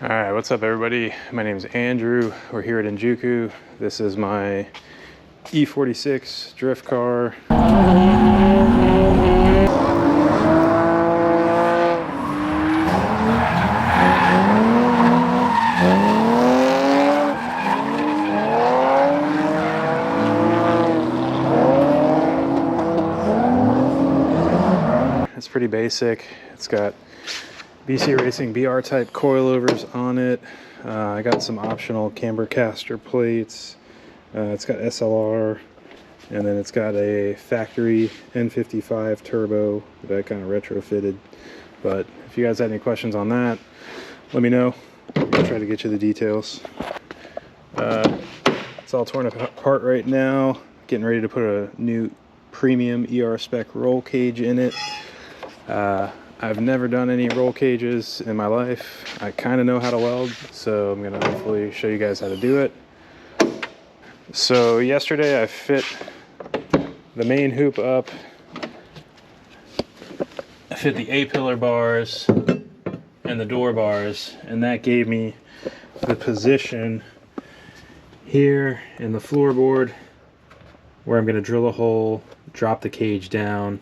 All right, what's up everybody? My name is Andrew. We're here at Enjuku. This is my E46 drift car. It's pretty basic. It's got BC Racing BR type coilovers on it. I got some optional camber caster plates. It's got SLR, and then it's got a factory N55 turbo that I kind of retrofitted. But if you guys had any questions on that, let me know. I'll try to get you the details. It's all torn apart right now. Getting ready to put a new premium ER Spec roll cage in it. I've never done any roll cages in my life. I kind of know how to weld, so I'm gonna hopefully show you guys how to do it. So yesterday I fit the main hoop up. I fit the A-pillar bars and the door bars, and that gave me the position here in the floorboard where I'm gonna drill a hole, drop the cage down.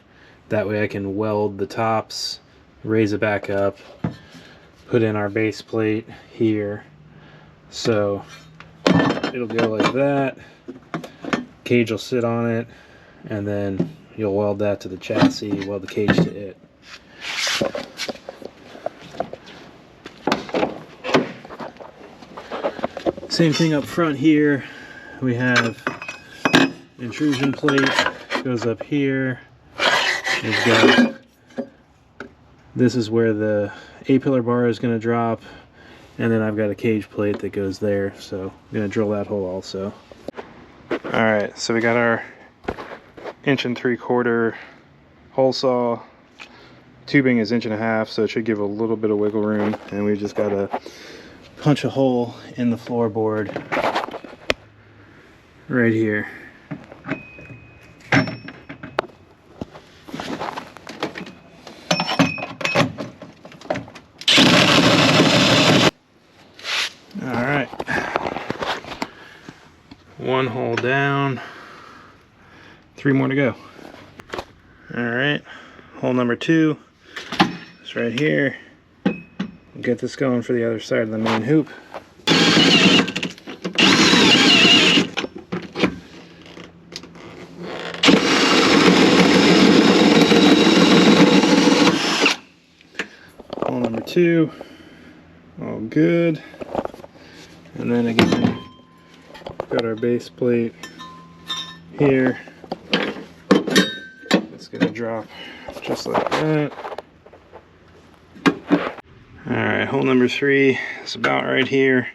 That way I can weld the tops, raise it back up, put in our base plate here. So it'll go like that. Cage will sit on it, and then you'll weld that to the chassis, weld the cage to it. Same thing up front here. We have intrusion plate, goes up here. We've got, this is where the A-pillar bar is going to drop, and then I've got a cage plate that goes there, so I'm going to drill that hole also. Alright, so we got our 1 3/4 hole saw. Tubing is 1.5 inches, so it should give a little bit of wiggle room, and we just got to punch a hole in the floorboard right here. Alright, one hole down, 3 more to go. Alright, hole number 2 is right here. We'll get this going for the other side of the main hoop. Hole number 2, all good. And then again, got our base plate here. It's gonna drop just like that. Alright, hole number 3 is about right here.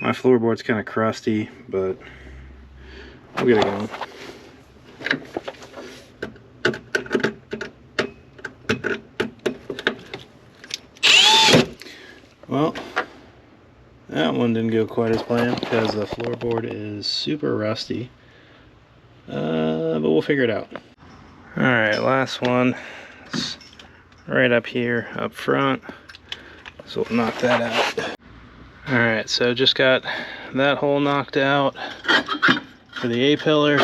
My floorboard's kind of crusty, but we'll get it going. Well, that one didn't go quite as planned because the floorboard is super rusty, but we'll figure it out. Alright, last one is right up here, up front, so we'll knock that out. Alright, so just got that hole knocked out for the A-pillar.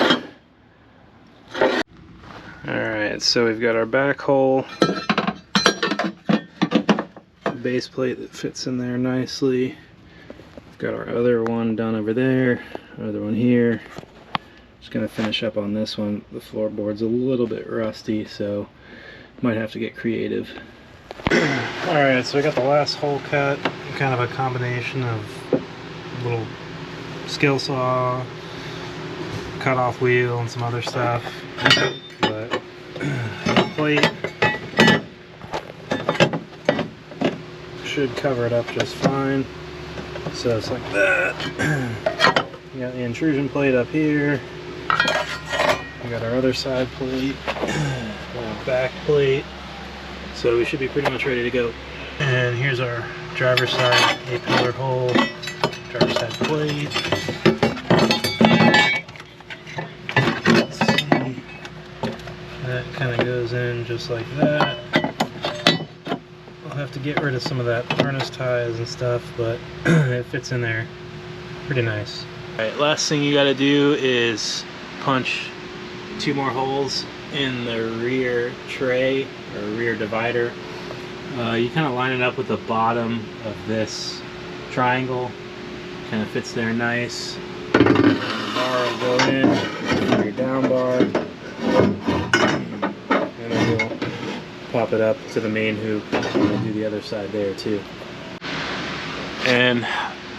Alright, so we've got our back hole, base plate that fits in there nicely. Got our other one done over there, other one here. Just gonna finish up on this one. The floorboard's a little bit rusty, so might have to get creative. Alright, so I got the last hole cut, kind of a combination of a little skill saw, cut off wheel, and some other stuff. But the plate should cover it up just fine. So it's like that. We got the intrusion plate up here. We got our other side plate, back plate. So we should be pretty much ready to go. And here's our driver's side A-pillar hole, driver's side plate. Let's see. That kind of goes in just like that. We'll have to get rid of some of that harness ties and stuff, but it fits in there pretty nice. All right, last thing you got to do is punch 2 more holes in the rear tray or rear divider. You kind of line it up with the bottom of this triangle. Kind of fits there nice. And the bar will go in, your down bar, and then we'll pop it up to the main hoop, and we'll do the other side there too. And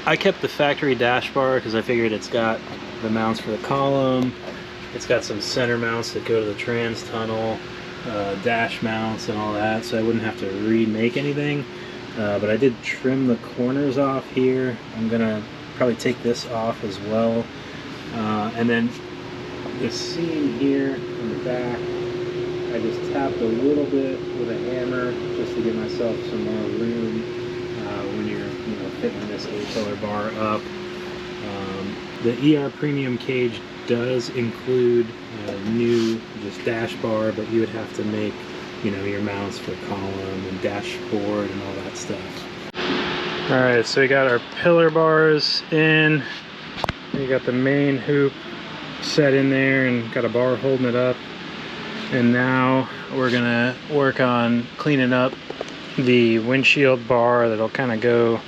I kept the factory dash bar because I figured it's got the mounts for the column, it's got some center mounts that go to the trans tunnel, dash mounts and all that, so I wouldn't have to remake anything. But I did trim the corners off here. I'm gonna probably take this off as well. And then the seam here in the back, I just tapped a little bit with a hammer just to give myself some more room when you're fitting this A-pillar bar up. The ER Premium cage does include a new just dash bar, but you would have to make your mounts for column and dashboard and all that stuff. Alright, so we got our pillar bars in. We got the main hoop set in there and got a bar holding it up. And now we're gonna work on cleaning up the windshield bar that'll kind of go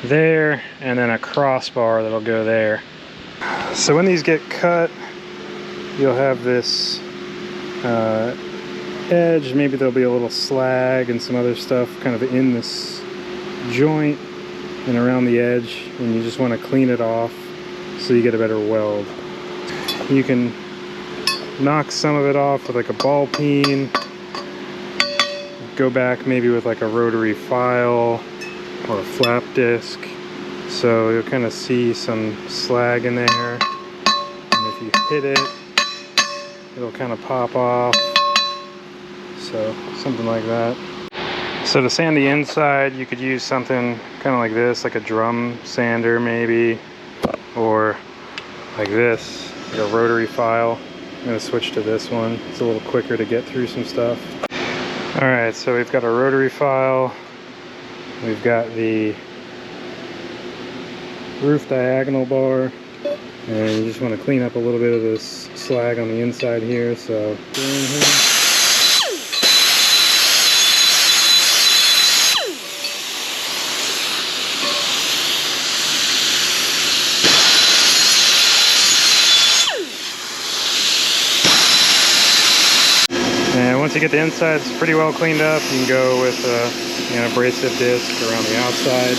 there, and then a crossbar that'll go there. So when these get cut, you'll have this edge, maybe there'll be a little slag and some other stuff kind of in this joint and around the edge, and you just want to clean it off so you get a better weld. You can knock some of it off with like a ball peen, go back maybe with like a rotary file or a flap disc, so you'll kind of see some slag in there, and if you hit it, it'll kind of pop off. So something like that. So to sand the inside, you could use something kind of like this, like a drum sander maybe, or like this, like a rotary file. I'm going to switch to this one. It's a little quicker to get through some stuff. Alright, so we've got a rotary file, we've got the roof diagonal bar, and you just want to clean up a little bit of this slag on the inside here, so go in here. And once you get the insides pretty well cleaned up, you can go with an abrasive disc around the outside,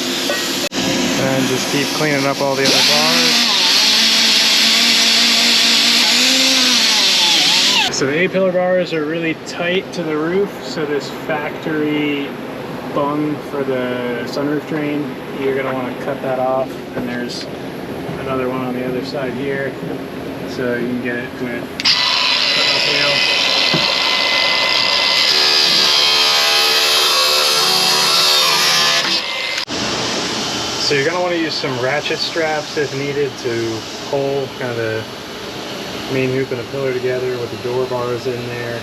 and just keep cleaning up all the other bars. So the A-pillar bars are really tight to the roof, so this factory bung for the sunroof drain, you're going to want to cut that off, and there's another one on the other side here, so you can get it with a wheel. So you're going to want to use some ratchet straps if needed to hold kind of the main hoop and a pillar together with the door bars in there.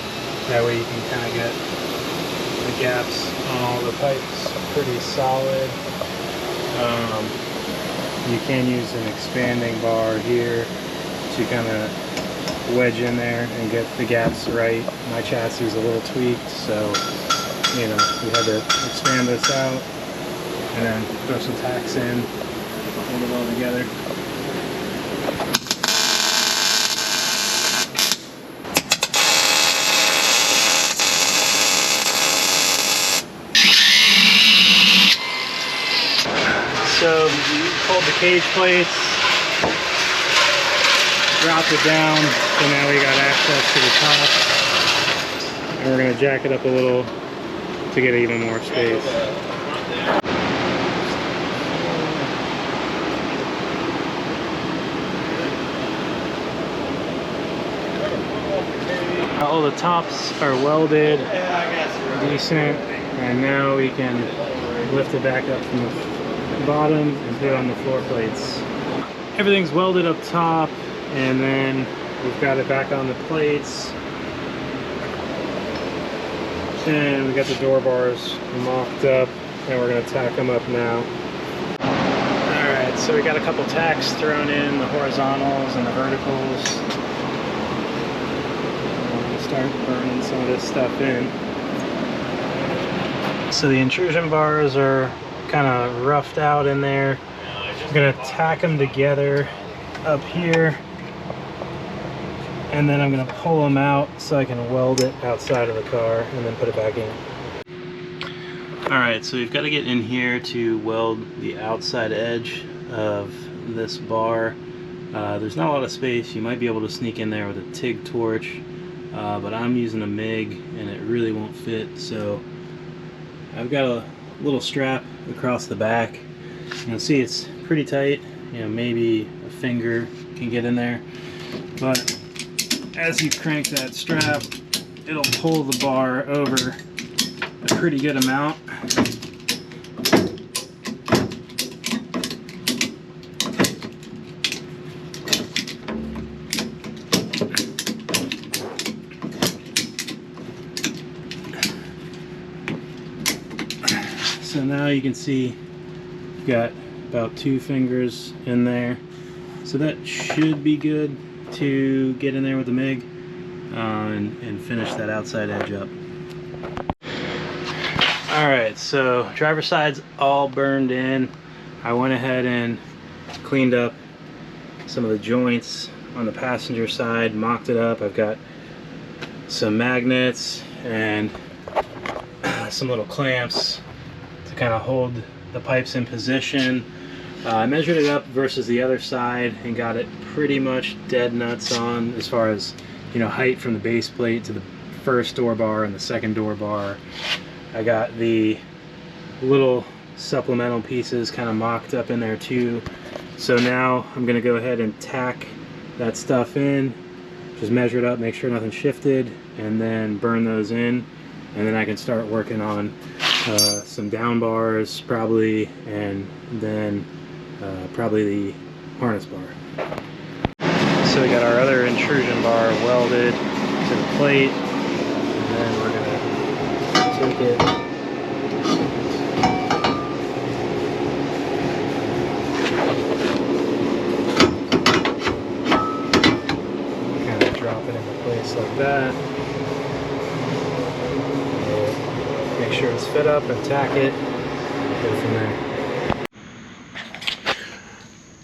That way you can kind of get the gaps on all the pipes pretty solid. You can use an expanding bar here to kind of wedge in there and get the gaps right. My chassis is a little tweaked, so we had to expand this out and then throw some tacks in, hold it all together. So hold the cage plates, dropped it down, so now we got access to the top, and we're going to jack it up a little to get even more space. All the tops are welded decent, and now we can lift it back up from the bottom and put it on the floor plates. Everything's welded up top, and then we've got it back on the plates. And we got the door bars mocked up, and we're going to tack them up now. Alright, so we got a couple tacks thrown in, the horizontals and the verticals. We'll start burning some of this stuff in. So the intrusion bars are kind of roughed out in there. I'm going to tack them together up here, and then I'm going to pull them out so I can weld it outside of the car and then put it back in. Alright, so we've got to get in here to weld the outside edge of this bar. There's not a lot of space. You might be able to sneak in there with a TIG torch, but I'm using a MIG and it really won't fit. So I've got a little strap across the back. You'll see it's pretty tight. You know, maybe a finger can get in there, but as you crank that strap, it'll pull the bar over a pretty good amount. So now you can see you've got about 2 fingers in there. So that should be good to get in there with the MIG and finish that outside edge up. Alright, so driver's side's all burned in. I went ahead and cleaned up some of the joints on the passenger side, mocked it up. I've got some magnets and some little clamps to kind of hold the pipes in position. I measured it up versus the other side and got it pretty much dead nuts on as far as, you know, height from the base plate to the first door bar and the second door bar. I got the little supplemental pieces kind of mocked up in there too. So now I'm going to go ahead and tack that stuff in, just measure it up, make sure nothing shifted, and then burn those in, and then I can start working on some down bars probably, and then probably the harness bar. So we got our other intrusion bar welded to the plate, and then we're going to take it, kind of drop it into place like that. Make sure it's fit up and tack it, and go from there.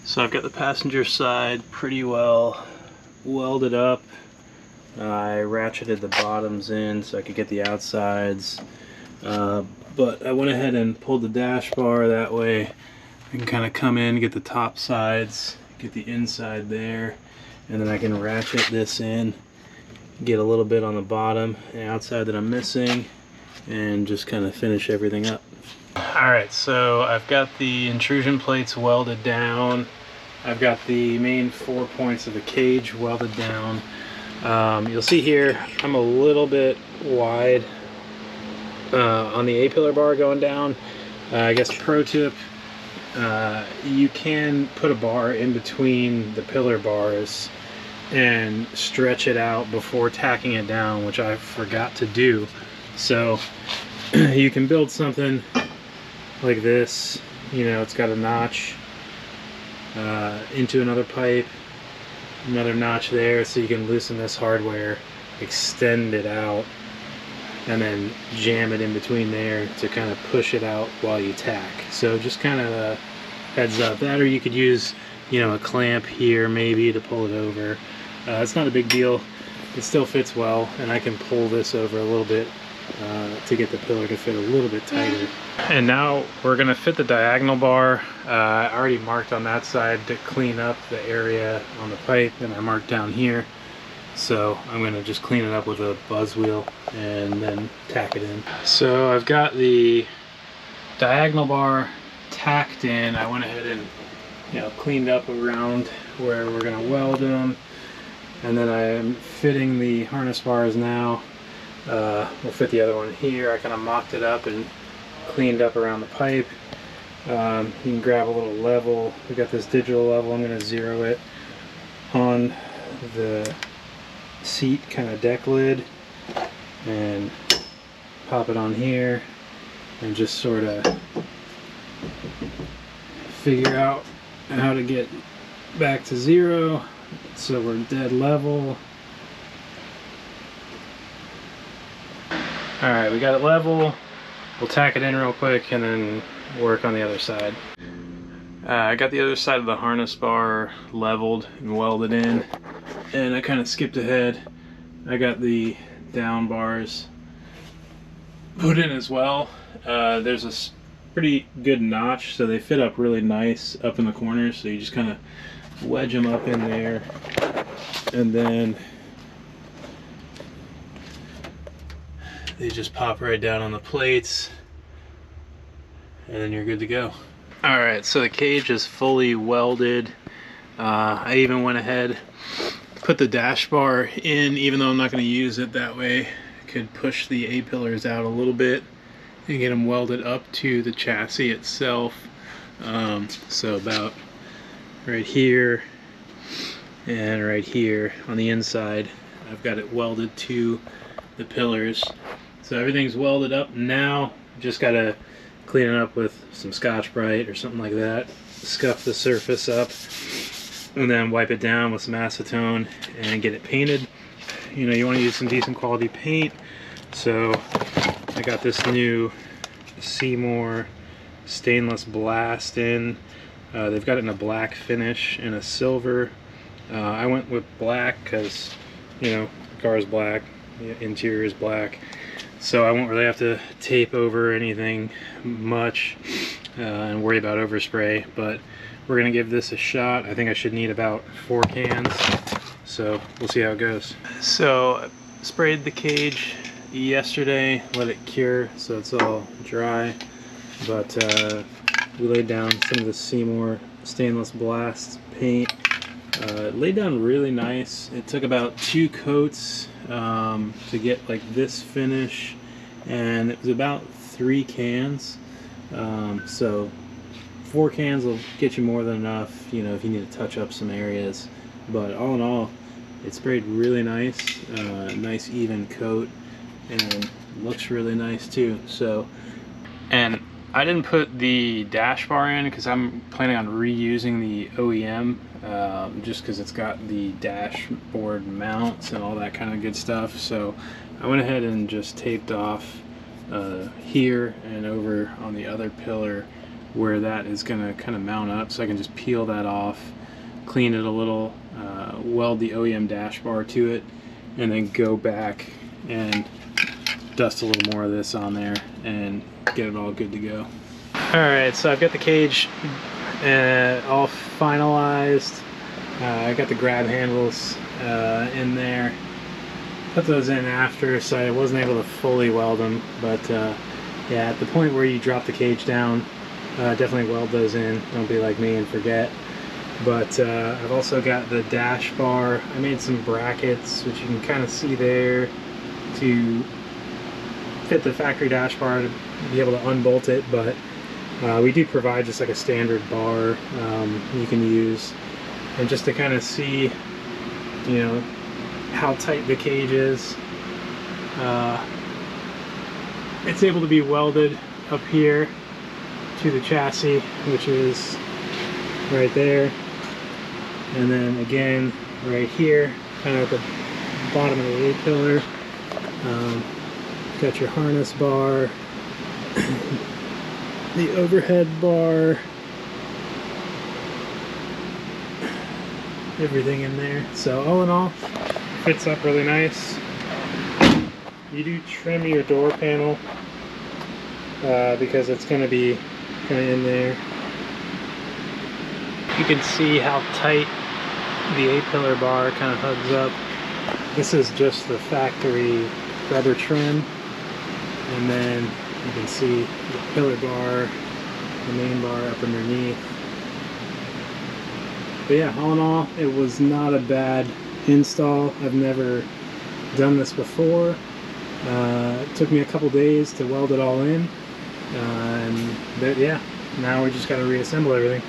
So I've got the passenger side pretty well welded up. I ratcheted the bottoms in so I could get the outsides, but I went ahead and pulled the dash bar, that way I can kind of come in, get the top sides, get the inside there, and then I can ratchet this in, get a little bit on the bottom and outside that I'm missing, and just kind of finish everything up. Alright, so I've got the intrusion plates welded down. I've got the main 4 points of the cage welded down. You'll see here I'm a little bit wide on the A-pillar bar going down. I guess pro tip, you can put a bar in between the pillar bars and stretch it out before tacking it down, which I forgot to do. So you can build something like this, you know, it's got a notch into another pipe, another notch there, so you can loosen this hardware, extend it out, and then jam it in between there to kind of push it out while you tack. So just kind of a heads up. That, or you could use, you know, a clamp here maybe to pull it over. It's not a big deal. It still fits well, and I can pull this over a little bit to get the pillar to fit a little bit tighter. And now we're going to fit the diagonal bar. I already marked on that side to clean up the area on the pipe, and I marked down here. So I'm going to just clean it up with a buzz wheel and then tack it in. So I've got the diagonal bar tacked in. I went ahead and, you know, cleaned up around where we're going to weld them. And then I'm fitting the harness bars now. We'll fit the other one here. I kind of mocked it up and cleaned up around the pipe. You can grab a little level. We got this digital level. I'm going to zero it on the seat kind of deck lid and pop it on here and just sort of figure out how to get back to 0 so we're dead level. Alright, we got it level. We'll tack it in real quick and then work on the other side. I got the other side of the harness bar leveled and welded in, and I kind of skipped ahead. I got the down bars put in as well. There's a pretty good notch, so they fit up really nice up in the corners, so you just kind of wedge them up in there, and then they just pop right down on the plates, and then you're good to go. Alright, so the cage is fully welded. I even went ahead, put the dash bar in, even though I'm not going to use it that way. I could push the A-pillars out a little bit and get them welded up to the chassis itself. So about right here and right here on the inside, I've got it welded to the pillars. So everything's welded up now. Just got to clean it up with some Scotch-Brite or something like that, scuff the surface up, and then wipe it down with some acetone and get it painted. You know, you want to use some decent quality paint, so I got this new Seymour Stainless-Blast in. They've got it in a black finish and a silver. I went with black because, you know, the car is black, the interior is black, so I won't really have to tape over anything much and worry about overspray, but we're gonna give this a shot. I think I should need about 4 cans, so we'll see how it goes. So I sprayed the cage yesterday, let it cure so it's all dry, but we laid down some of the Seymour Stainless-Blast paint. It laid down really nice. It took about 2 coats to get like this finish, and it was about 3 cans. So 4 cans will get you more than enough, you know, if you need to touch up some areas. But all in all, it sprayed really nice, nice even coat, and looks really nice too. So, and I didn't put the dash bar in because I'm planning on reusing the OEM, just because it's got the dashboard mounts and all that kind of good stuff. So I went ahead and just taped off here and over on the other pillar where that is going to kind of mount up, so I can just peel that off, clean it a little, weld the OEM dash bar to it, and then go back and dust a little more of this on there and get it all good to go. Alright, so I've got the cage all finalized. I got the grab handles in there. Put those in after, so I wasn't able to fully weld them, but yeah, at the point where you drop the cage down, definitely weld those in. Don't be like me and forget. But I've also got the dash bar. I made some brackets, which you can kind of see there, to fit the factory dash bar to be able to unbolt it, but we do provide just like a standard bar you can use, and just to kind of see, you know, how tight the cage is. It's able to be welded up here to the chassis, which is right there, and then again right here, kind of at the bottom of the A-pillar. Got your harness bar, the overhead bar, everything in there. So all in all, fits up really nice. You do trim your door panel because it's going to be kind of in there. You can see how tight the A-pillar bar kind of hugs up. This is just the factory rubber trim, and then you can see the pillar bar, the main bar up underneath. But yeah, all in all, it was not a bad install. I've never done this before. It took me a couple days to weld it all in, and yeah, now we just got to reassemble everything.